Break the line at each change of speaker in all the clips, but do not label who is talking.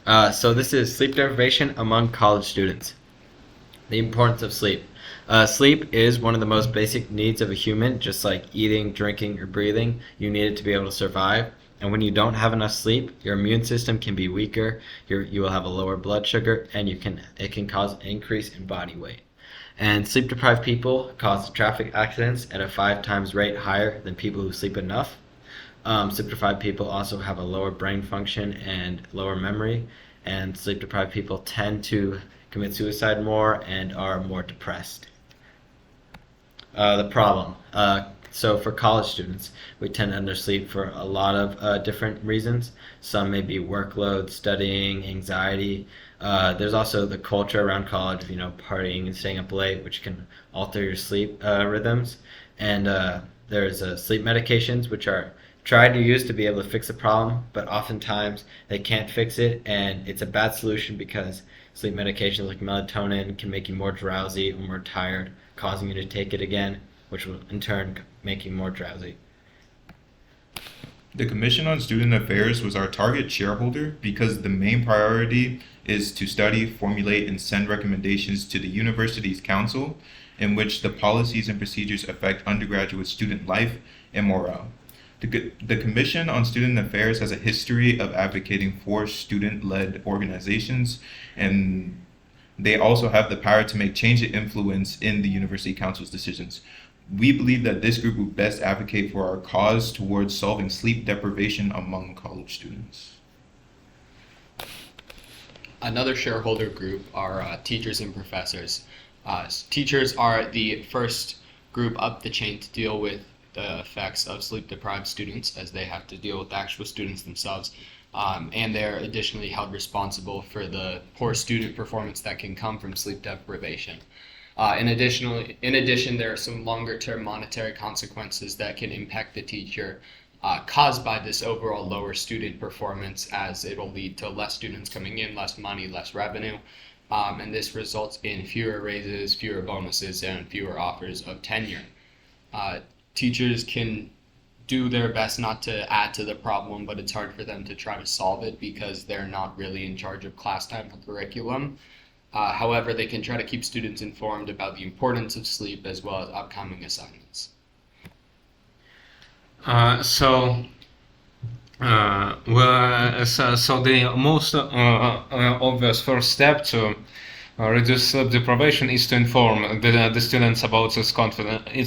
So this is sleep deprivation among college students. The importance of sleep. Sleep is one of the most basic needs of a human, just like eating, drinking, or breathing. You need it to be able to survive. And when you don't have enough sleep, your immune system can be weaker. You will have a lower blood sugar, and it can cause an increase in body weight. And sleep deprived people cause traffic accidents at a 5 times rate higher than people who sleep enough. Sleep deprived people also have a lower brain function and lower memory, and sleep deprived people tend to commit suicide more and are more depressed. The problem. So for college students, we tend to undersleep for a lot of different reasons. Some may be workload, studying, anxiety. There's also the culture around college, partying and staying up late, which can alter your sleep rhythms. And there's sleep medications, which are tried to use to be able to fix the problem, but oftentimes they can't fix it, and it's a bad solution because sleep medications like melatonin can make you more drowsy or more tired, causing you to take it again, which will in turn make you more drowsy.
The Commission on Student Affairs was our target shareholder because the main priority is to study, formulate, and send recommendations to the university's council in which the policies and procedures affect undergraduate student life and morale. The Commission on Student Affairs has a history of advocating for student-led organizations, and they also have the power to make change and influence in the University Council's decisions. We believe that this group will best advocate for our cause towards solving sleep deprivation among college students.
Another shareholder group are teachers and professors. Teachers are the first group up the chain to deal with the effects of sleep-deprived students, as they have to deal with actual students themselves, and they're additionally held responsible for the poor student performance that can come from sleep deprivation. In addition, there are some longer-term monetary consequences that can impact the teacher caused by this overall lower student performance, as it'll lead to less students coming in, less money, less revenue, and this results in fewer raises, fewer bonuses, and fewer offers of tenure. Teachers can do their best not to add to the problem, but it's hard for them to try to solve it because they're not really in charge of class time or curriculum. However, they can try to keep students informed about the importance of sleep as well as upcoming assignments.
So the most obvious first step to reduce sleep deprivation is to inform the students about its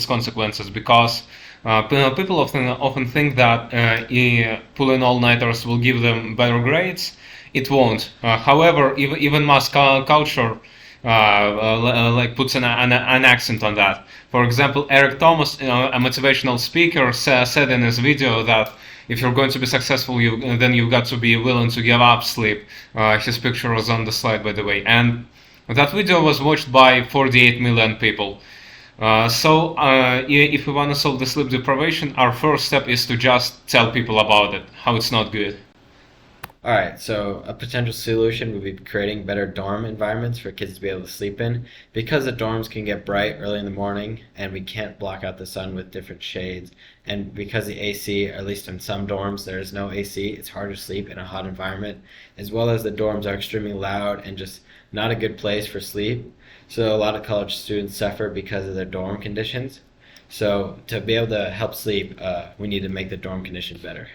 consequences, because people often think that pulling all-nighters will give them better grades. It won't. However, even mass culture puts an accent on that. For example, Eric Thomas, a motivational speaker, said in his video that if you're going to be successful, then you've got to be willing to give up sleep. His picture was on the slide, by the way, and that video was watched by 48 million people. If we want to solve the sleep deprivation, our first step is to just tell people about it, how it's not good.
All right, so a potential solution would be creating better dorm environments for kids to be able to sleep in. Because the dorms can get bright early in the morning and we can't block out the sun with different shades, and because the AC, or at least in some dorms, there is no AC, it's hard to sleep in a hot environment, as well as the dorms are extremely loud and just not a good place for sleep. So a lot of college students suffer because of their dorm conditions. So to be able to help sleep, we need to make the dorm conditions better.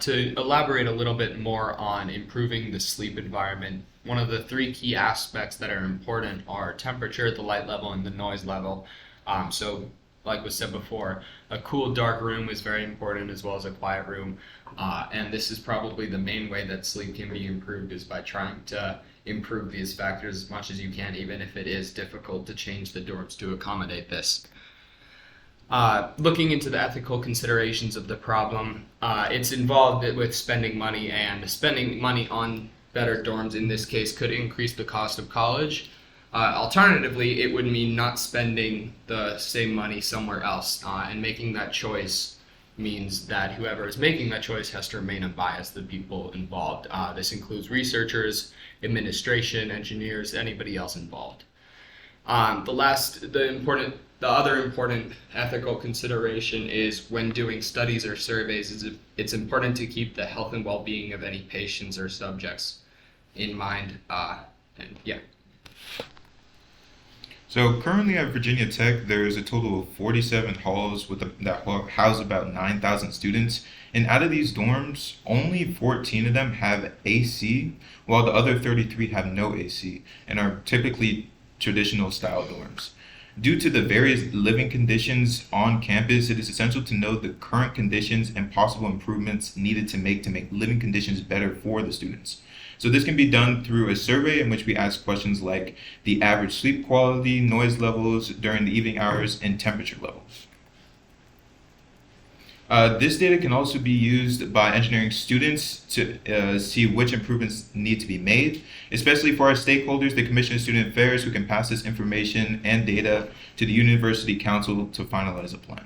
To elaborate a little bit more on improving the sleep environment, one of the 3 key aspects that are important are temperature, the light level, and the noise level. Like was said before, a cool, dark room is very important, as well as a quiet room. And this is probably the main way that sleep can be improved, is by trying to improve these factors as much as you can, even if it is difficult to change the dorms to accommodate this. Looking into the ethical considerations of the problem, it's involved with spending money, and spending money on better dorms in this case could increase the cost of college. Alternatively, it would mean not spending the same money somewhere else, and making that choice means that whoever is making that choice has to remain unbiased, the people involved. This includes researchers, administration, engineers, anybody else involved. The important The other important ethical consideration is when doing studies or surveys, it's important to keep the health and well-being of any patients or subjects in mind. And yeah.
So currently at Virginia Tech, there is a total of 47 halls that house about 9,000 students. And out of these dorms, only 14 of them have AC, while the other 33 have no AC and are typically traditional style dorms. Due to the various living conditions on campus, it is essential to know the current conditions and possible improvements needed to make living conditions better for the students. So this can be done through a survey in which we ask questions like the average sleep quality, noise levels during the evening hours, and temperature levels. This data can also be used by engineering students to see which improvements need to be made, especially for our stakeholders, the Commission of Student Affairs, who can pass this information and data to the University Council to finalize a plan.